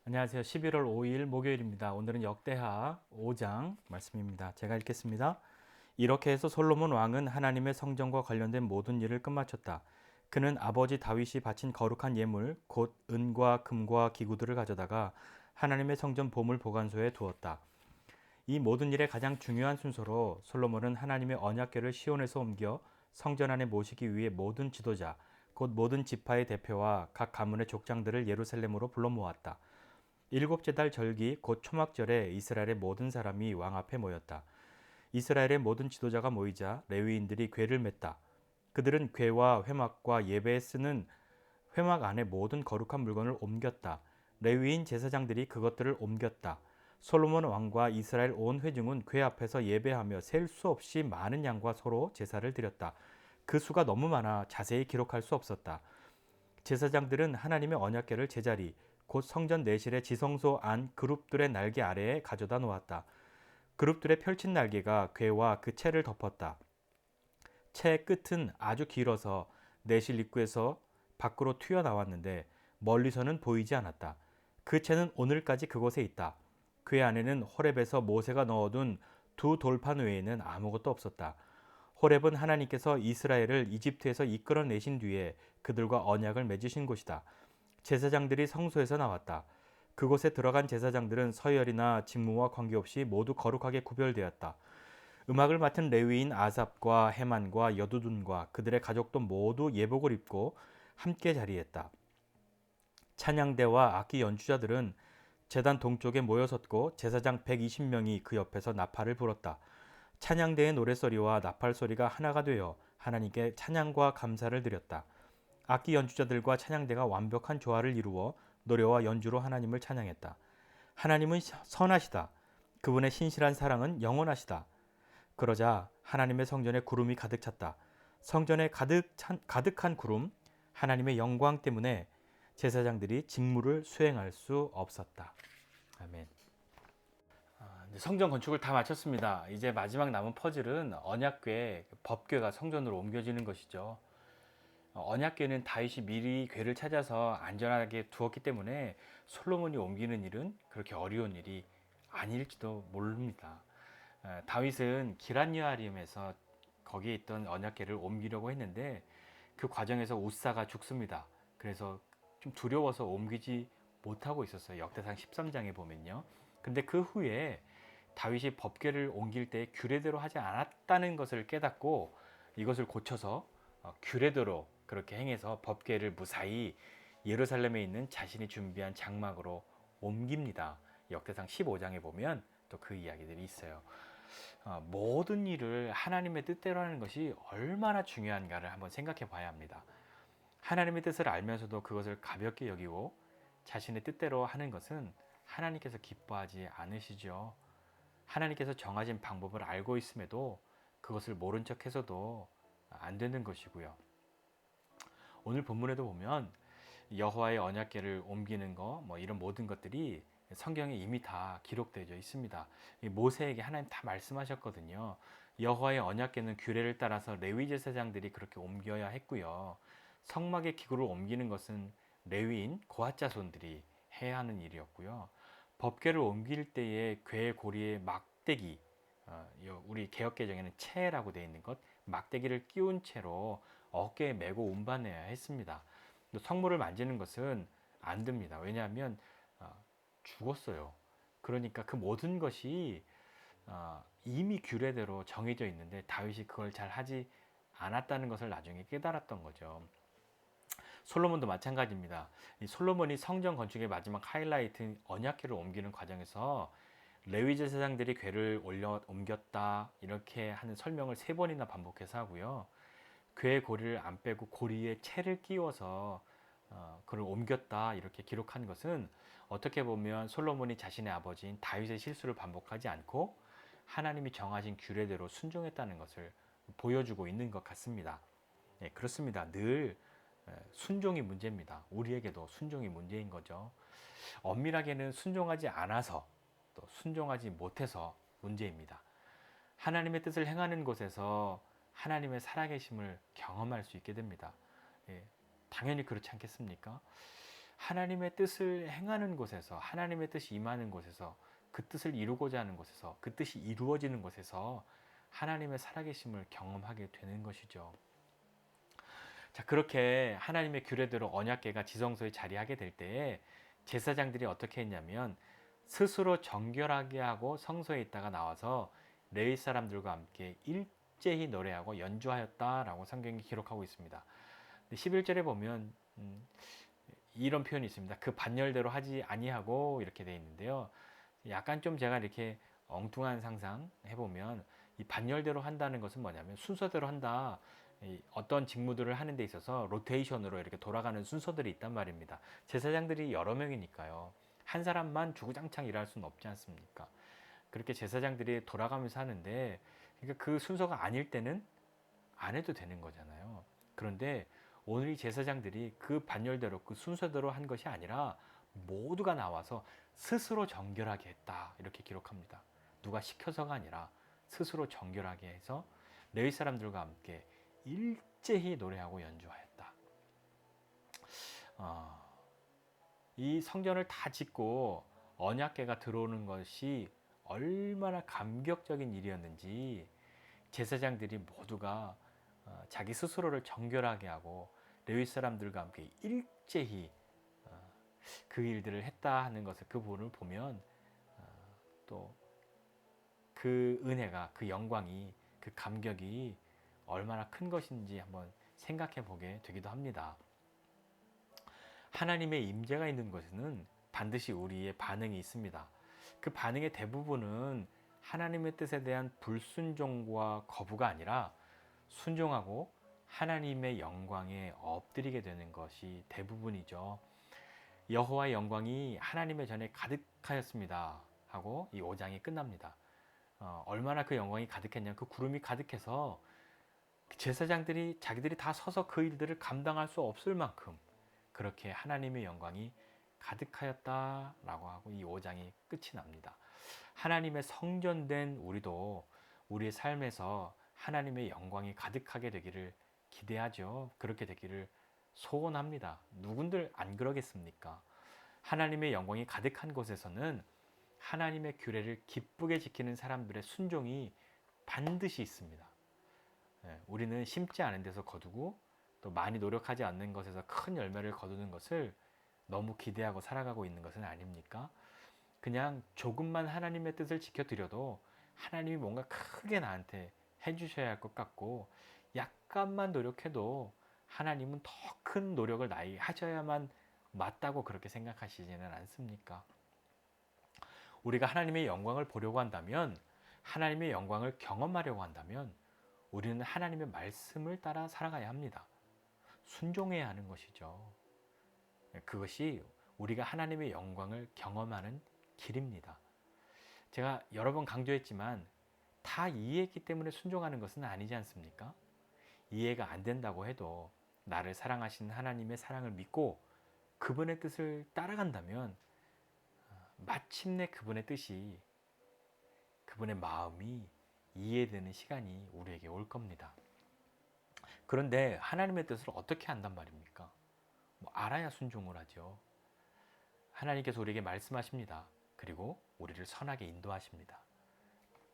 안녕하세요. 11월 5일 목요일입니다. 오늘은 역대하 5장 말씀입니다. 제가 읽겠습니다. 이렇게 해서 솔로몬 왕은 하나님의 성전과 관련된 모든 일을 끝마쳤다. 그는 아버지 다윗이 바친 거룩한 예물, 곧 은과 금과 기구들을 가져다가 하나님의 성전 보물 보관소에 두었다. 이 모든 일의 가장 중요한 순서로 솔로몬은 하나님의 언약궤를 시온에서 옮겨 성전 안에 모시기 위해 모든 지도자, 곧 모든 지파의 대표와 각 가문의 족장들을 예루살렘으로 불러 모았다. 일곱째 달 절기 곧 초막절에 이스라엘의 모든 사람이 왕 앞에 모였다. 이스라엘의 모든 지도자가 모이자 레위인들이 궤를 맸다. 그들은 궤와 회막과 예배에 쓰는 회막 안에 모든 거룩한 물건을 옮겼다. 레위인 제사장들이 그것들을 옮겼다. 솔로몬 왕과 이스라엘 온 회중은 궤 앞에서 예배하며 셀 수 없이 많은 양과 서로 제사를 드렸다. 그 수가 너무 많아 자세히 기록할 수 없었다. 제사장들은 하나님의 언약궤를 제자리 곧 성전 내실의 지성소 안 그룹들의 날개 아래에 가져다 놓았다. 그룹들의 펼친 날개가 궤와 그 채를 덮었다. 채의 끝은 아주 길어서 내실 입구에서 밖으로 튀어나왔는데 멀리서는 보이지 않았다. 그 채는 오늘까지 그곳에 있다. 궤 안에는 호렙에서 모세가 넣어둔 두 돌판 외에는 아무것도 없었다. 호렙은 하나님께서 이스라엘을 이집트에서 이끌어내신 뒤에 그들과 언약을 맺으신 곳이다. 제사장들이 성소에서 나왔다. 그곳에 들어간 제사장들은 서열이나 직무와 관계없이 모두 거룩하게 구별되었다. 음악을 맡은 레위인 아삽과 헤만과 여두둔과 그들의 가족도 모두 예복을 입고 함께 자리했다. 찬양대와 악기 연주자들은 제단 동쪽에 모여섰고 제사장 120명이 그 옆에서 나팔을 불었다. 찬양대의 노랫소리와 나팔 소리가 하나가 되어 하나님께 찬양과 감사를 드렸다. 악기 연주자들과 찬양대가 완벽한 조화를 이루어 노래와 연주로 하나님을 찬양했다. 하나님은 선하시다. 그분의 신실한 사랑은 영원하시다. 그러자 하나님의 성전에 구름이 가득 찼다. 성전에 가득한 구름, 하나님의 영광 때문에 제사장들이 직무를 수행할 수 없었다. 아멘. 성전 건축을 다 마쳤습니다. 이제 마지막 남은 퍼즐은 언약궤, 법궤가 성전으로 옮겨지는 것이죠. 언약궤는 다윗이 미리 궤를 찾아서 안전하게 두었기 때문에 솔로몬이 옮기는 일은 그렇게 어려운 일이 아닐지도 모릅니다. 다윗은 기럇여아림에서 거기에 있던 언약궤를 옮기려고 했는데 그 과정에서 우사가 죽습니다. 그래서 좀 두려워서 옮기지 못하고 있었어요. 역대상 13장에 보면요. 근데 그 후에 다윗이 법궤를 옮길 때 규례대로 하지 않았다는 것을 깨닫고 이것을 고쳐서 규례대로 그렇게 행해서 법궤를 무사히 예루살렘에 있는 자신이 준비한 장막으로 옮깁니다. 역대상 15장에 보면 또 그 이야기들이 있어요. 모든 일을 하나님의 뜻대로 하는 것이 얼마나 중요한가를 한번 생각해 봐야 합니다. 하나님의 뜻을 알면서도 그것을 가볍게 여기고 자신의 뜻대로 하는 것은 하나님께서 기뻐하지 않으시죠. 하나님께서 정하신 방법을 알고 있음에도 그것을 모른 척 해서도 안 되는 것이고요. 오늘 본문에도 보면 여호와의 언약궤를 옮기는 거, 이런 모든 것들이 성경에 이미 다 기록되어 있습니다. 모세에게 하나님 다 말씀하셨거든요. 여호와의 언약궤는 규례를 따라서 레위 제사장들이 그렇게 옮겨야 했고요. 성막의 기구를 옮기는 것은 레위인 고핫 자손들이 해야 하는 일이었고요. 법궤를 옮길 때에 궤 고리에 막대기, 우리 개역개정에는 채라고 되어 있는 것, 막대기를 끼운 채로 어깨에 메고 운반해야 했습니다. 성물을 만지는 것은 안 됩니다. 왜냐하면 죽었어요. 그러니까 그 모든 것이 이미 규례대로 정해져 있는데 다윗이 그걸 잘 하지 않았다는 것을 나중에 깨달았던 거죠. 솔로몬도 마찬가지입니다. 이 솔로몬이 성전 건축의 마지막 하이라이트인 언약궤를 옮기는 과정에서 레위 제사장들이 궤를 옮겼다 이렇게 하는 설명을 3번이나 반복해서 하고요. 궤 고리를 안 빼고 고리에 채를 끼워서 그걸 옮겼다 이렇게 기록한 것은 어떻게 보면 솔로몬이 자신의 아버지인 다윗의 실수를 반복하지 않고 하나님이 정하신 규례대로 순종했다는 것을 보여주고 있는 것 같습니다. 네, 그렇습니다. 늘 순종이 문제입니다. 우리에게도 순종이 문제인 거죠. 엄밀하게는 순종하지 않아서 또 순종하지 못해서 문제입니다. 하나님의 뜻을 행하는 곳에서 하나님의 살아계심을 경험할 수 있게 됩니다. 예, 당연히 그렇지 않겠습니까? 하나님의 뜻을 행하는 곳에서, 하나님의 뜻이 임하는 곳에서, 그 뜻을 이루고자 하는 곳에서, 그 뜻이 이루어지는 곳에서 하나님의 살아계심을 경험하게 되는 것이죠. 자, 그렇게 하나님의 규례대로 언약궤가 지성소에 자리하게 될 때에 제사장들이 어떻게 했냐면 스스로 정결하게 하고 성소에 있다가 나와서 레위 사람들과 함께 일제히 노래하고 연주하였다라고 성경이 기록하고 있습니다. 11절에 보면 이런 표현이 있습니다. 그 반열대로 하지 아니하고 이렇게 되어 있는데요. 약간 좀 제가 이렇게 엉뚱한 상상 해보면 이 반열대로 한다는 것은 뭐냐면 순서대로 한다. 어떤 직무들을 하는 데 있어서 로테이션으로 이렇게 돌아가는 순서들이 있단 말입니다. 제사장들이 여러 명이니까요. 한 사람만 주구장창 일할 수는 없지 않습니까? 그렇게 제사장들이 돌아가면서 하는데 그러니까 그 순서가 아닐 때는 안 해도 되는 거잖아요. 그런데 오늘 이 제사장들이 그 반열대로 그 순서대로 한 것이 아니라 모두가 나와서 스스로 정결하게 했다 이렇게 기록합니다. 누가 시켜서가 아니라 스스로 정결하게 해서 레위 사람들과 함께 일제히 노래하고 연주하였다. 이 성전을 다 짓고 언약궤가 들어오는 것이 얼마나 감격적인 일이었는지 제사장들이 모두가 자기 스스로를 정결하게 하고 레위 사람들과 함께 일제히 그 일들을 했다 하는 것을 그 부분을 보면 또 그 은혜가 그 영광이 그 감격이 얼마나 큰 것인지 한번 생각해 보게 되기도 합니다. 하나님의 임재가 있는 곳에는 반드시 우리의 반응이 있습니다. 그 반응의 대부분은 하나님의 뜻에 대한 불순종과 거부가 아니라 순종하고 하나님의 영광에 엎드리게 되는 것이 대부분이죠. 여호와의 영광이 하나님의 전에 가득하였습니다 하고 이 5장이 끝납니다. 얼마나 그 영광이 가득했냐, 그 구름이 가득해서 제사장들이 자기들이 다 서서 그 일들을 감당할 수 없을 만큼 그렇게 하나님의 영광이 가득하였다라고 하고 이 5장이 끝이 납니다. 하나님의 성전된 우리도 우리의 삶에서 하나님의 영광이 가득하게 되기를 기대하죠. 그렇게 되기를 소원합니다. 누군들 안 그러겠습니까? 하나님의 영광이 가득한 곳에서는 하나님의 규례를 기쁘게 지키는 사람들의 순종이 반드시 있습니다. 우리는 심지 않은 데서 거두고 또 많이 노력하지 않는 것에서 큰 열매를 거두는 것을 너무 기대하고 살아가고 있는 것은 아닙니까? 그냥 조금만 하나님의 뜻을 지켜드려도 하나님이 뭔가 크게 나한테 해주셔야 할 것 같고 약간만 노력해도 하나님은 더 큰 노력을 하셔야만 맞다고 그렇게 생각하시지는 않습니까? 우리가 하나님의 영광을 보려고 한다면, 하나님의 영광을 경험하려고 한다면 우리는 하나님의 말씀을 따라 살아가야 합니다. 순종해야 하는 것이죠. 그것이 우리가 하나님의 영광을 경험하는 길입니다. 제가 여러 번 강조했지만 다 이해했기 때문에 순종하는 것은 아니지 않습니까? 이해가 안 된다고 해도 나를 사랑하시는 하나님의 사랑을 믿고 그분의 뜻을 따라간다면 마침내 그분의 뜻이, 그분의 마음이 이해되는 시간이 우리에게 올 겁니다. 그런데 하나님의 뜻을 어떻게 안단 말입니까? 알아야 순종을 하죠. 하나님께서 우리에게 말씀하십니다. 그리고 우리를 선하게 인도하십니다.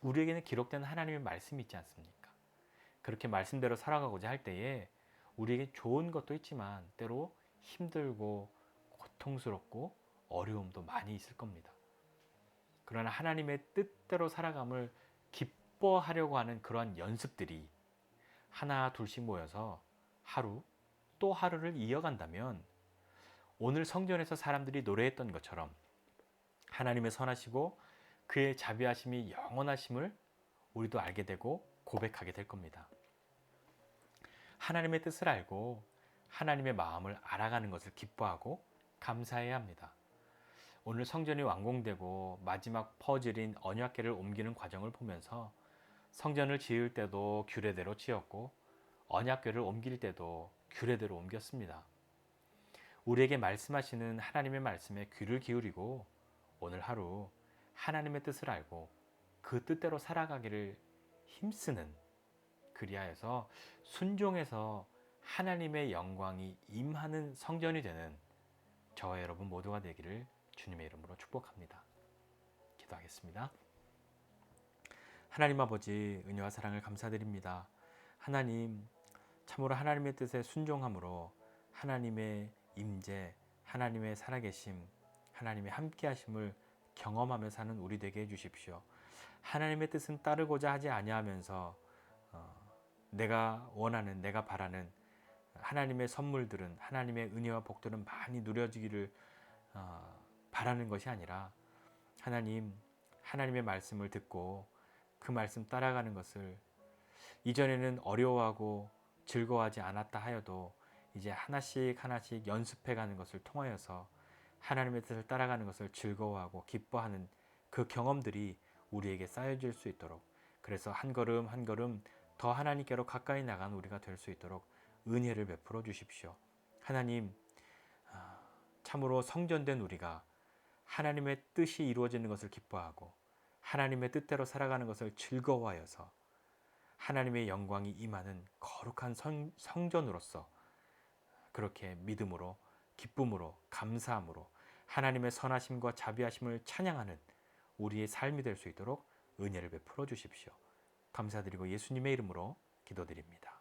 우리에게는 기록된 하나님의 말씀이 있지 않습니까? 그렇게 말씀대로 살아가고자 할 때에 우리에게 좋은 것도 있지만 때로 힘들고 고통스럽고 어려움도 많이 있을 겁니다. 그러나 하나님의 뜻대로 살아감을 기뻐하려고 하는 그러한 연습들이 하나 둘씩 모여서 하루 또 하루를 이어간다면 오늘 성전에서 사람들이 노래했던 것처럼 하나님의 선하시고 그의 자비하심이 영원하심을 우리도 알게 되고 고백하게 될 겁니다. 하나님의 뜻을 알고 하나님의 마음을 알아가는 것을 기뻐하고 감사해야 합니다. 오늘 성전이 완공되고 마지막 퍼즐인 언약궤를 옮기는 과정을 보면서 성전을 지을 때도 규례대로 지었고 언약궤를 옮길 때도 규례대로 옮겼습니다. 우리에게 말씀하시는 하나님의 말씀에 귀를 기울이고 오늘 하루 하나님의 뜻을 알고 그 뜻대로 살아가기를 힘쓰는, 그리하여서 순종해서 하나님의 영광이 임하는 성전이 되는 저와 여러분 모두가 되기를 주님의 이름으로 축복합니다. 기도하겠습니다. 하나님 아버지, 은혜와 사랑을 감사드립니다. 하나님, 참으로 하나님의 뜻에 순종함으로 하나님의 임재, 하나님의 살아계심, 하나님의 함께하심을 경험하며 사는 우리 되게 해주십시오. 하나님의 뜻은 따르고자 하지 아니하면서 내가 원하는, 내가 바라는 하나님의 선물들은, 하나님의 은혜와 복들은 많이 누려지기를 바라는 것이 아니라 하나님의 말씀을 듣고 그 말씀 따라가는 것을 이전에는 어려워하고 즐거워하지 않았다 하여도 이제 하나씩 하나씩 연습해가는 것을 통하여서 하나님의 뜻을 따라가는 것을 즐거워하고 기뻐하는 그 경험들이 우리에게 쌓여질 수 있도록, 그래서 한 걸음 한 걸음 더 하나님께로 가까이 나간 우리가 될 수 있도록 은혜를 베풀어 주십시오. 하나님, 참으로 성전된 우리가 하나님의 뜻이 이루어지는 것을 기뻐하고 하나님의 뜻대로 살아가는 것을 즐거워하여서 하나님의 영광이 임하는 거룩한 성전으로서 그렇게 믿음으로, 기쁨으로, 감사함으로 하나님의 선하심과 자비하심을 찬양하는 우리의 삶이 될 수 있도록 은혜를 베풀어 주십시오. 감사드리고 예수님의 이름으로 기도드립니다.